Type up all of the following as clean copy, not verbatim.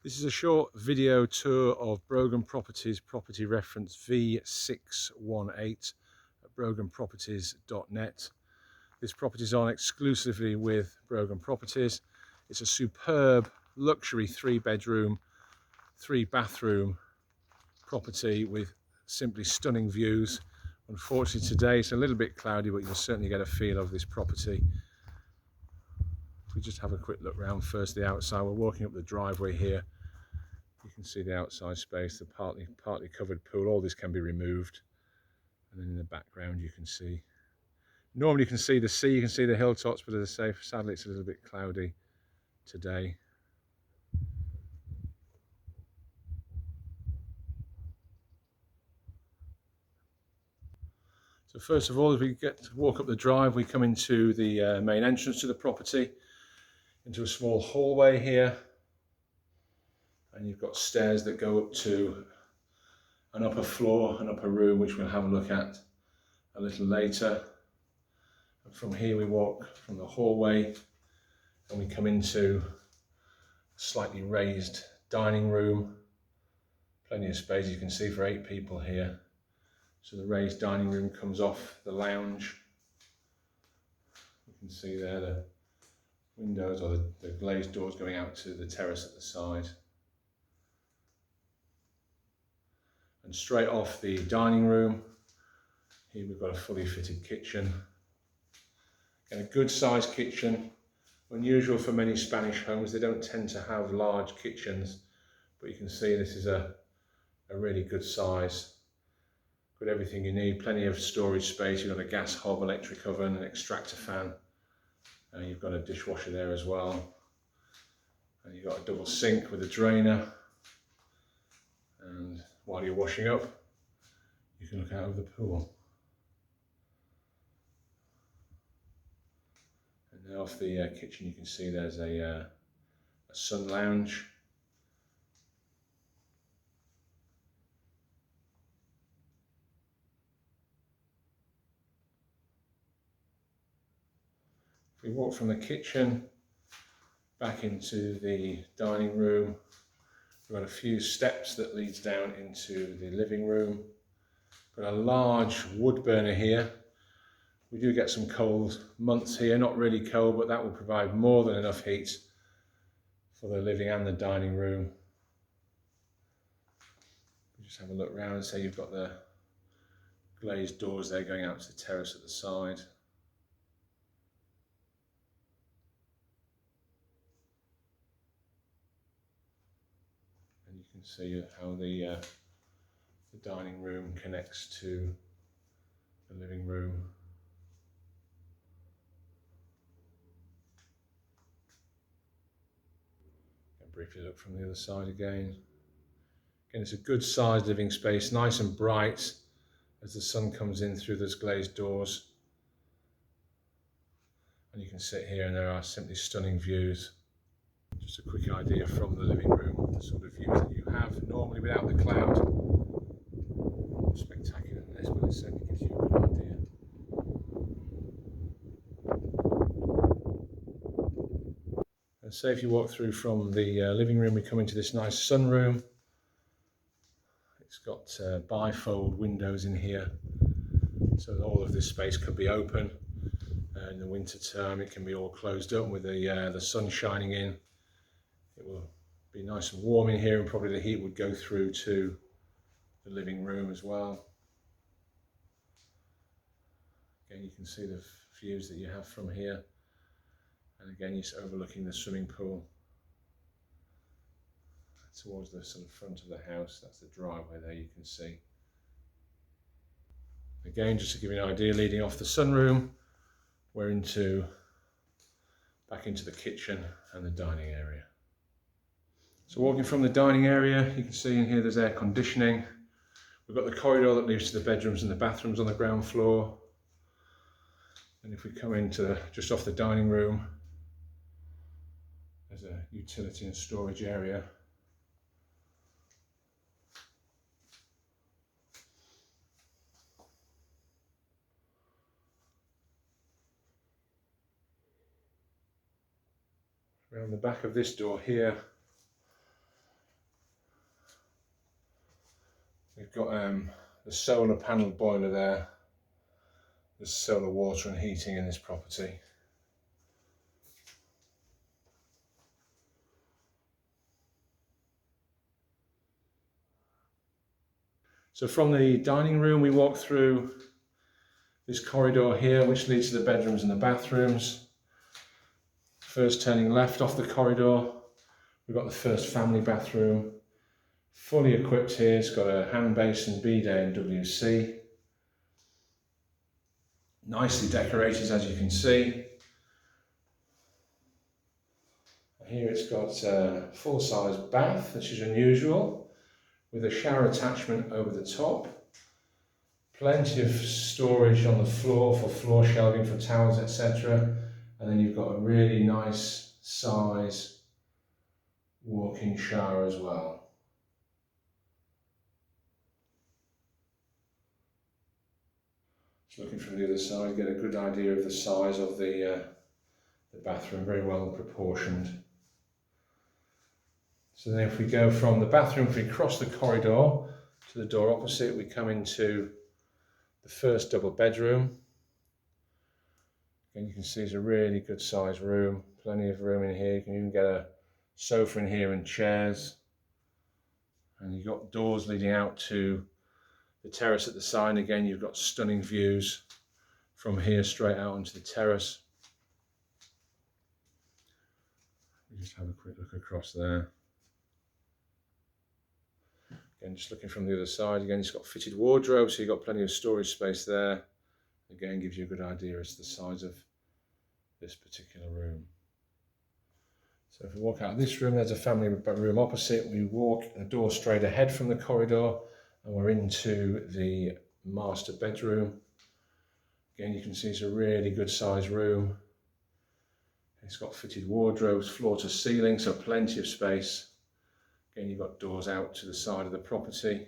This is a short video tour of Brogan Properties, property reference V618 at broganproperties.net. This property is on exclusively with Brogan Properties. It's a superb luxury 3-bedroom, 3-bathroom property with simply stunning views. Unfortunately today it's a little bit cloudy, but you'll certainly get a feel of this property. If we just have a quick look around first the outside, we're walking up the driveway here. You can see the outside space, the partly covered pool. All this can be removed, and then in the background you can see, normally you can see the sea, you can see the hilltops, but as I say, sadly it's a little bit cloudy today. So first of all, as we get to walk up the drive, we come into the main entrance to the property, into a small hallway here, and you've got stairs that go up to an upper floor, an upper room, which we'll have a look at a little later. And from here we walk from the hallway and we come into a slightly raised dining room. Plenty of space, you can see, for 8 people here. So the raised dining room comes off the lounge. You can see there the windows, or the glazed doors going out to the terrace at the side. And straight off the dining room, here we've got a fully fitted kitchen. And a good sized kitchen, unusual for many Spanish homes. They don't tend to have large kitchens, but you can see this is a really good size. Got everything you need, plenty of storage space. You've got a gas hob, electric oven, an extractor fan. You've got a dishwasher there as well. And you've got a double sink with a drainer. And while you're washing up, you can look out over the pool. And now off the kitchen you can see there's a sun lounge. If we walk from the kitchen back into the dining room, we've got a few steps that leads down into the living room. Got a large wood burner here. We do get some cold months here, not really cold, but that will provide more than enough heat for the living and the dining room. Just have a look around and say you've got the glazed doors there going out to the terrace at the side. And you can see how the dining room connects to the living room. Briefly look from the other side again. Again, it's a good sized living space, nice and bright as the sun comes in through those glazed doors. And you can sit here and there are simply stunning views. Just a quick idea from the living room, the sort of views that you have normally without the cloud. Spectacular than this, but it certainly gives you a good idea. And say if you walk through from the living room, we come into this nice sunroom. It's got bifold windows in here, so that all of this space could be open. In the winter term it can be all closed up with the sun shining in. It will be nice and warm in here, and probably the heat would go through to the living room as well. Again, you can see the views that you have from here, and again you're overlooking the swimming pool towards the sort of front of the house. That's the driveway there, you can see. Again, just to give you an idea, leading off the sunroom, we're back into the kitchen and the dining area. So walking from the dining area, you can see in here there's air conditioning. We've got the corridor that leads to the bedrooms and the bathrooms on the ground floor. And if we come into just off the dining room, there's a utility and storage area. Around the back of this door here, We've got the solar panel boiler there. There's solar water and heating in this property. So from the dining room we walk through this corridor here, which leads to the bedrooms and the bathrooms. First turning left off the corridor, we've got the first family bathroom. Fully equipped here, it's got a hand basin, bidet and WC. Nicely decorated, as you can see. Here it's got a full-size bath, which is unusual, with a shower attachment over the top. Plenty of storage on the floor for floor shelving for towels, etc. And then you've got a really nice size walk-in shower as well. Just looking from the other side, get a good idea of the size of the bathroom, very well proportioned. So then if we go from the bathroom, if we cross the corridor to the door opposite, we come into the first double bedroom. And you can see it's a really good sized room, plenty of room in here. You can even get a sofa in here and chairs. And you've got doors leading out to the terrace at the side. Again, you've got stunning views from here straight out onto the terrace. You just have a quick look across there. Again, just looking from the other side, again, it's got fitted wardrobe, so you've got plenty of storage space there. Again, gives you a good idea as to the size of this particular room. So if we walk out of this room, there's a family room opposite. We walk a door straight ahead from the corridor and we're into the master bedroom. Again, you can see it's a really good sized room. It's got fitted wardrobes, floor to ceiling, so plenty of space. Again, you've got doors out to the side of the property.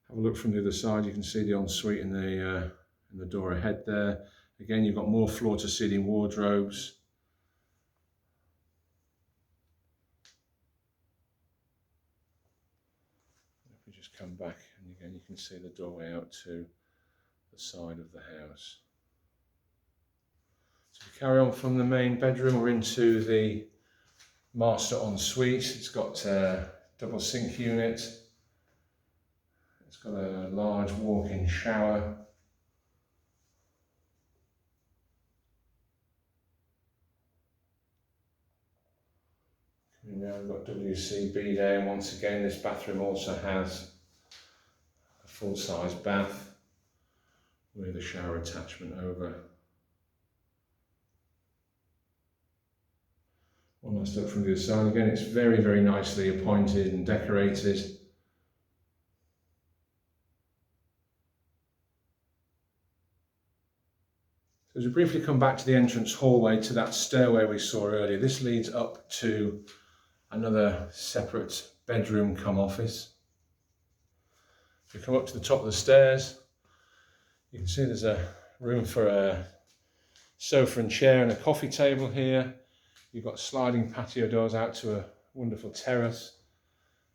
Have a look from the other side, you can see the ensuite in the door ahead there. Again, you've got more floor to ceiling wardrobes. If we just come back, and again you can see the doorway out to the side of the house. So we carry on from the main bedroom, we're into the master ensuite. It's got a double sink unit. It's got a large walk-in shower. Now we've got WC bidet, and once again this bathroom also has a full-size bath with a shower attachment over. One last look from the other side. Again, it's very, very nicely appointed and decorated. So as we briefly come back to the entrance hallway, to that stairway we saw earlier, this leads up to another separate bedroom come office. If you come up to the top of the stairs, you can see there's a room for a sofa and chair and a coffee table here. You've got sliding patio doors out to a wonderful terrace,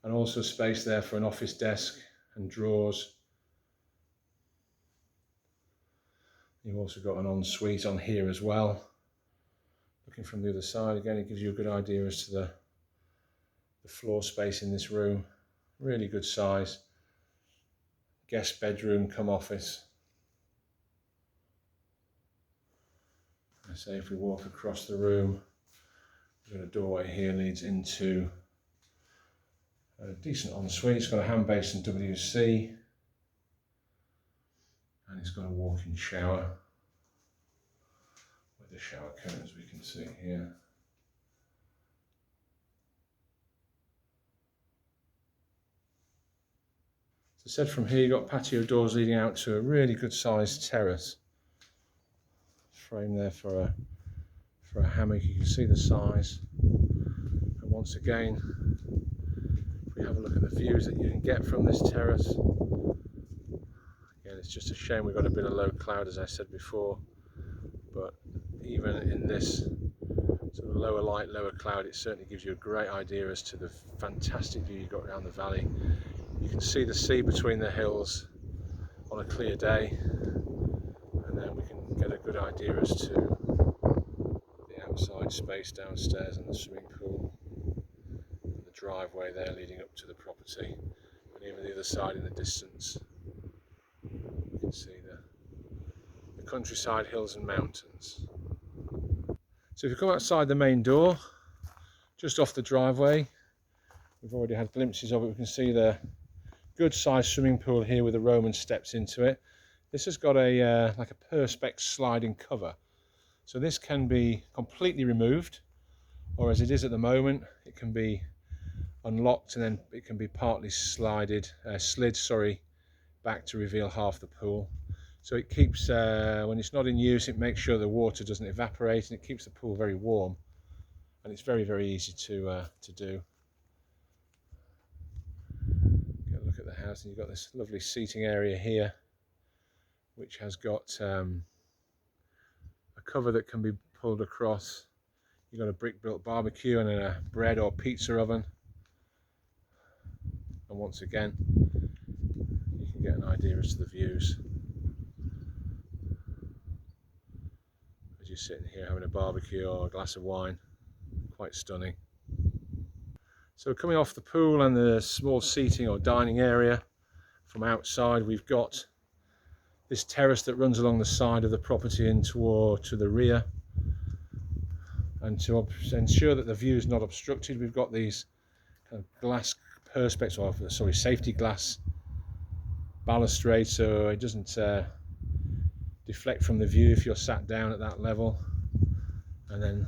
and also space there for an office desk and drawers. You've also got an ensuite on here as well. Looking from the other side, again, it gives you a good idea as to the floor space in this room. Really good size. Guest bedroom come office. I say if we walk across the room, we've got a doorway here leads into a decent ensuite. It's got a hand basin WC. And it's got a walk-in shower with the shower curtains we can see here. As I said, from here you've got patio doors leading out to a really good sized terrace. Frame there for a hammock, you can see the size. And once again, if we have a look at the views that you can get from this terrace, again, it's just a shame we've got a bit of low cloud, as I said before, but even in this sort of low lower light, lower cloud, it certainly gives you a great idea as to the fantastic view you've got around the valley. You can see the sea between the hills on a clear day, and then we can get a good idea as to the outside space downstairs and the swimming pool and the driveway there leading up to the property, and even the other side in the distance. You can see the countryside, hills and mountains. So if you come outside the main door, just off the driveway, we've already had glimpses of it. We can see the good sized swimming pool here with the Roman steps into it. This has got a like a perspex sliding cover, so this can be completely removed, or as it is at the moment, it can be unlocked and then it can be partly slid back to reveal half the pool. So it keeps, when it's not in use, it makes sure the water doesn't evaporate, and it keeps the pool very warm, and it's very, very easy to do. Get a look at the house, and you've got this lovely seating area here, which has got a cover that can be pulled across. You've got a brick built barbecue and a bread or pizza oven, and once again you can get an idea as to the views as you're sitting here having a barbecue or a glass of wine. Quite stunning. So coming off the pool and the small seating or dining area from outside, we've got this terrace that runs along the side of the property and to the rear, and to ensure that the view is not obstructed, we've got these kind of glass perspex, or sorry, safety glass balustrade, so it doesn't deflect from the view if you're sat down at that level. And then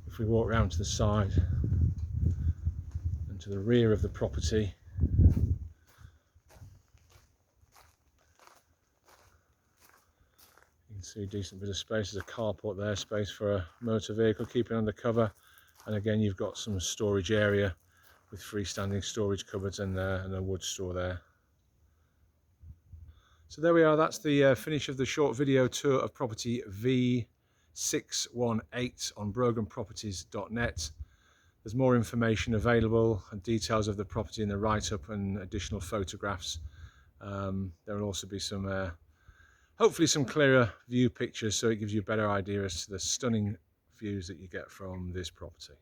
if we walk around to the side and to the rear of the property, you can see a decent bit of space. There's a carport there, space for a motor vehicle, keeping under cover, and again you've got some storage area with freestanding storage cupboards and a wood store there. So there we are, that's the finish of the short video tour of property V618 on broganproperties.net. There's more information available and details of the property in the write-up and additional photographs. There will also be some, hopefully some clearer view pictures, so it gives you a better idea as to the stunning views that you get from this property.